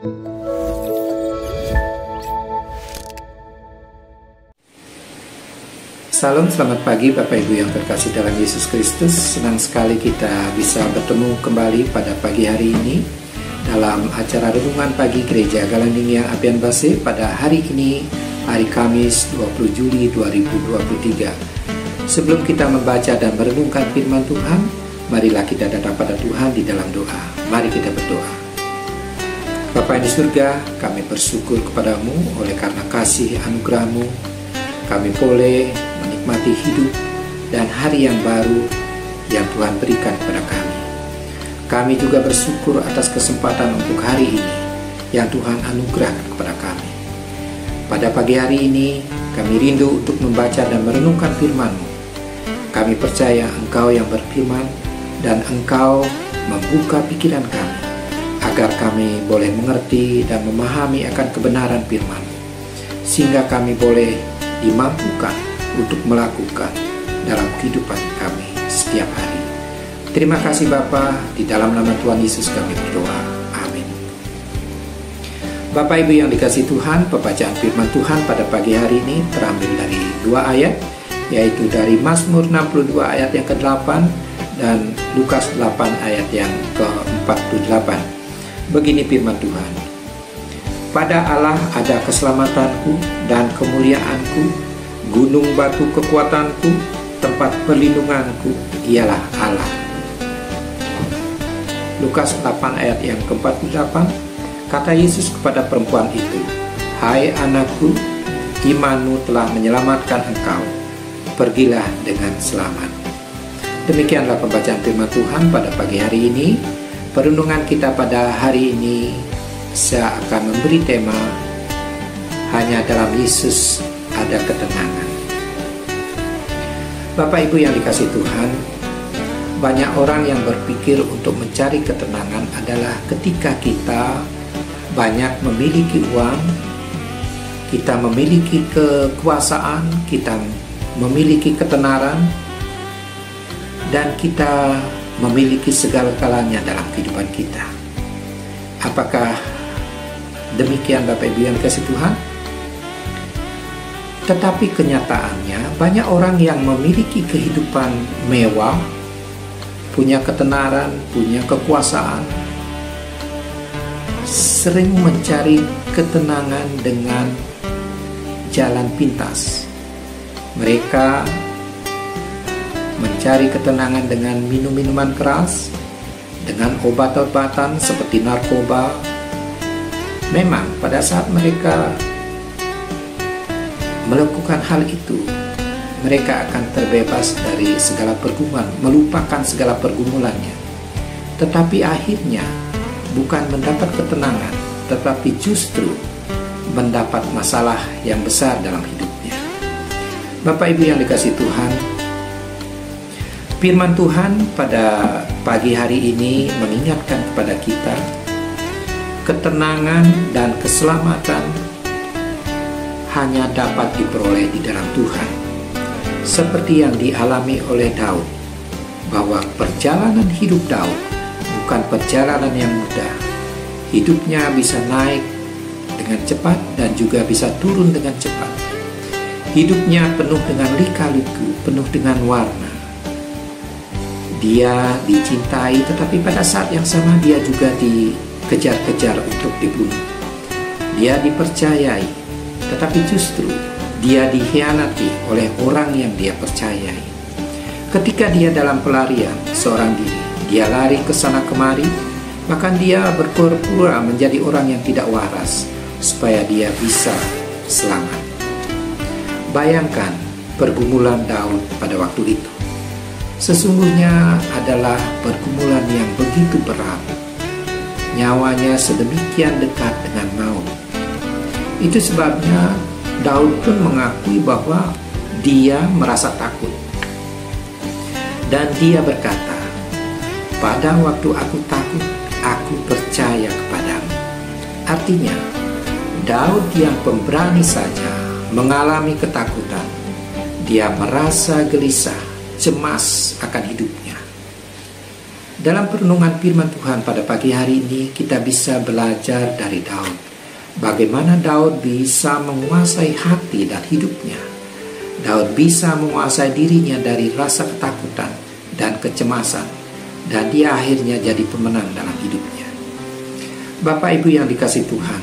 Salam, selamat pagi Bapak Ibu yang terkasih dalam Yesus Kristus. Senang sekali kita bisa bertemu kembali pada pagi hari ini dalam acara Renungan Pagi Gereja Galanding yang Apian Base pada hari ini, hari Kamis 20 Juli 2023. Sebelum kita membaca dan merenungkan firman Tuhan, marilah kita datang pada Tuhan di dalam doa. Mari kita berdoa. Bapa yang di surga, kami bersyukur kepadamu oleh karena kasih anugerah-Mu. Kami boleh menikmati hidup dan hari yang baru yang Tuhan berikan kepada kami. Kami juga bersyukur atas kesempatan untuk hari ini yang Tuhan anugerahkan kepada kami. Pada pagi hari ini, kami rindu untuk membaca dan merenungkan firman-Mu. Kami percaya Engkau yang berfirman dan Engkau membuka pikiran kami, agar kami boleh mengerti dan memahami akan kebenaran firman-Mu, sehingga kami boleh dimampukan untuk melakukan dalam kehidupan kami setiap hari. Terima kasih Bapa, di dalam nama Tuhan Yesus kami berdoa. Amin. Bapak Ibu yang dikasihi Tuhan, pembacaan firman Tuhan pada pagi hari ini terambil dari dua ayat, yaitu dari Mazmur 62 ayat yang ke-8 dan Lukas 8 ayat yang ke-48. Begini firman Tuhan. Pada Allah ada keselamatanku dan kemuliaanku, gunung batu kekuatanku, tempat perlindunganku, ialah Allah. Lukas 8 ayat yang ke-48, kata Yesus kepada perempuan itu, "Hai anakku, imanmu telah menyelamatkan engkau, pergilah dengan selamat." Demikianlah pembacaan firman Tuhan pada pagi hari ini. Perenungan kita pada hari ini, saya akan memberi tema, hanya dalam Yesus ada ketenangan. Bapak Ibu yang dikasihi Tuhan, banyak orang yang berpikir untuk mencari ketenangan adalah ketika kita banyak memiliki uang, kita memiliki kekuasaan, kita memiliki ketenaran, dan kita memiliki segala-galanya dalam kehidupan kita. Apakah demikian Bapak Ibu yang dikasihi Tuhan? Tetapi kenyataannya banyak orang yang memiliki kehidupan mewah, punya ketenaran, punya kekuasaan, sering mencari ketenangan dengan jalan pintas. Mereka mencari ketenangan dengan minum-minuman keras, dengan obat-obatan seperti narkoba. Memang pada saat mereka melakukan hal itu, mereka akan terbebas dari segala pergumulan, melupakan segala pergumulannya. Tetapi akhirnya bukan mendapat ketenangan, tetapi justru mendapat masalah yang besar dalam hidupnya. Bapak Ibu yang dikasihi Tuhan, firman Tuhan pada pagi hari ini mengingatkan kepada kita, ketenangan dan keselamatan hanya dapat diperoleh di dalam Tuhan. Seperti yang dialami oleh Daud, bahwa perjalanan hidup Daud bukan perjalanan yang mudah. Hidupnya bisa naik dengan cepat dan juga bisa turun dengan cepat. Hidupnya penuh dengan lika-liku, penuh dengan warna. Dia dicintai, tetapi pada saat yang sama dia juga dikejar-kejar untuk dibunuh. Dia dipercayai, tetapi justru dia dikhianati oleh orang yang dia percayai. Ketika dia dalam pelarian seorang diri, dia lari ke sana kemari, bahkan dia berpura-pura menjadi orang yang tidak waras supaya dia bisa selamat. Bayangkan pergumulan Daud pada waktu itu. Sesungguhnya adalah pergumulan yang begitu berat. Nyawanya sedemikian dekat dengan maut. Itu sebabnya Daud pun mengakui bahwa dia merasa takut. Dan dia berkata, "Pada waktu aku takut, aku percaya kepadamu." Artinya, Daud yang pemberani saja mengalami ketakutan. Dia merasa gelisah, cemas akan hidupnya. Dalam perenungan firman Tuhan pada pagi hari ini, kita bisa belajar dari Daud. Bagaimana Daud bisa menguasai hati dan hidupnya. Daud bisa menguasai dirinya dari rasa ketakutan dan kecemasan, dan dia akhirnya jadi pemenang dalam hidupnya. Bapak Ibu yang dikasihi Tuhan,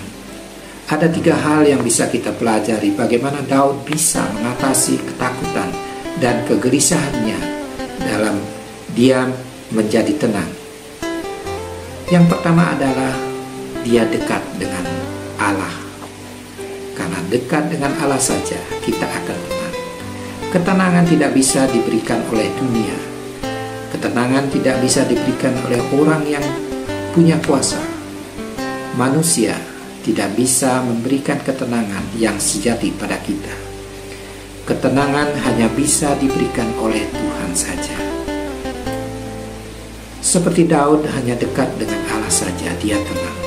ada 3 hal yang bisa kita pelajari bagaimana Daud bisa mengatasi ketakutan dan kegelisahannya dalam dia menjadi tenang. Yang pertama adalah dia dekat dengan Allah. Karena dekat dengan Allah saja kita akan tenang. Ketenangan tidak bisa diberikan oleh dunia. Ketenangan tidak bisa diberikan oleh orang yang punya kuasa. Manusia tidak bisa memberikan ketenangan yang sejati pada kita. Ketenangan hanya bisa diberikan oleh Tuhan saja. Seperti Daud hanya dekat dengan Allah saja dia tenang.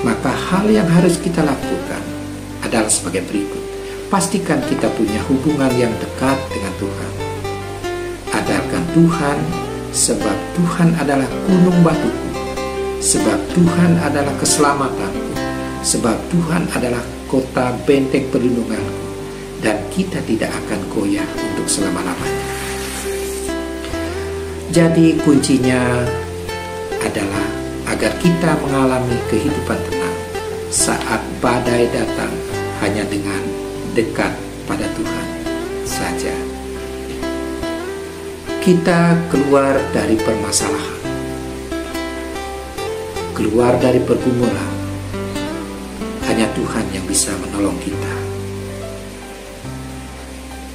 Maka hal yang harus kita lakukan adalah sebagai berikut. Pastikan kita punya hubungan yang dekat dengan Tuhan. Andalkan Tuhan, sebab Tuhan adalah gunung batuku, sebab Tuhan adalah keselamatanku, sebab Tuhan adalah kota benteng perlindunganku, dan kita tidak akan goyah untuk selama-lamanya. Jadi kuncinya adalah agar kita mengalami kehidupan tenang saat badai datang hanya dengan dekat pada Tuhan saja. Kita keluar dari permasalahan, keluar dari pergumulan. Hanya Tuhan yang bisa menolong kita.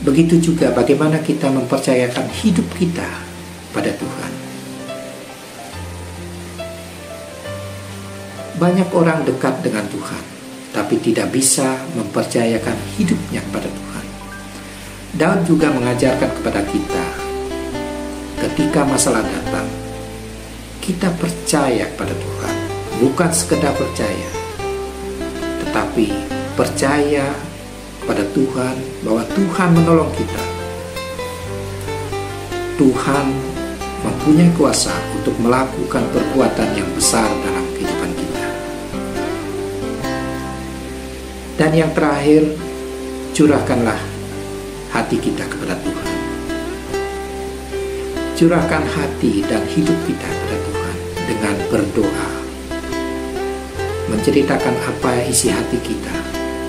Begitu juga bagaimana kita mempercayakan hidup kita pada Tuhan. Banyak orang dekat dengan Tuhan, tapi tidak bisa mempercayakan hidupnya kepada Tuhan. Daud juga mengajarkan kepada kita, ketika masalah datang, kita percaya kepada Tuhan. Bukan sekedar percaya, tetapi percaya kepada Tuhan bahwa Tuhan menolong kita. Tuhan mempunyai kuasa untuk melakukan perbuatan yang besar dalam kehidupan kita. Dan yang terakhir, curahkanlah hati kita kepada Tuhan. Curahkan hati dan hidup kita kepada Tuhan dengan berdoa. Menceritakan apa isi hati kita,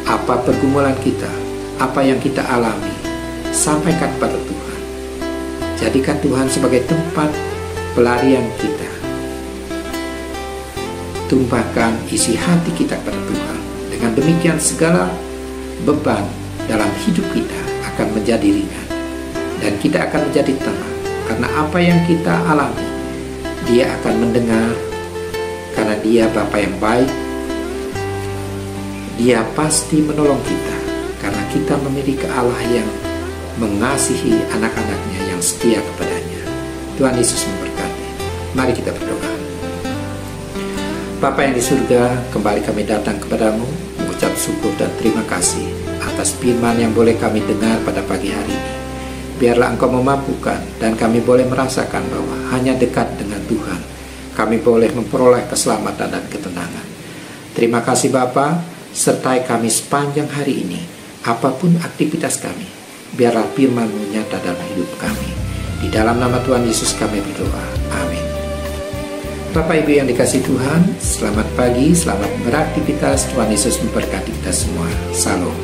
apa pergumulan kita, apa yang kita alami, sampaikan kepada Tuhan. Jadikan Tuhan sebagai tempat pelarian kita. Tumpahkan isi hati kita kepada Tuhan. Dengan demikian segala beban dalam hidup kita akan menjadi ringan. Dan kita akan menjadi tenang. Karena apa yang kita alami, Dia akan mendengar. Karena Dia Bapa yang baik. Dia pasti menolong kita. Karena kita memiliki Allah yang mengasihi anak-anaknya yang setia kepadanya. Tuhan Yesus memberkati. Mari kita berdoa. Bapa yang di surga, kembali kami datang kepadamu, mengucap syukur dan terima kasih atas firman yang boleh kami dengar pada pagi hari ini. Biarlah Engkau memampukan dan kami boleh merasakan bahwa hanya dekat dengan Tuhan kami boleh memperoleh keselamatan dan ketenangan. Terima kasih Bapa, sertai kami sepanjang hari ini, apapun aktivitas kami. Biarlah firman-Mu nyata dalam hidup kami. Di dalam nama Tuhan Yesus kami berdoa. Amin. Bapak Ibu yang dikasihi Tuhan, selamat pagi, selamat beraktivitas. Tuhan Yesus memberkati kita semua. Salam.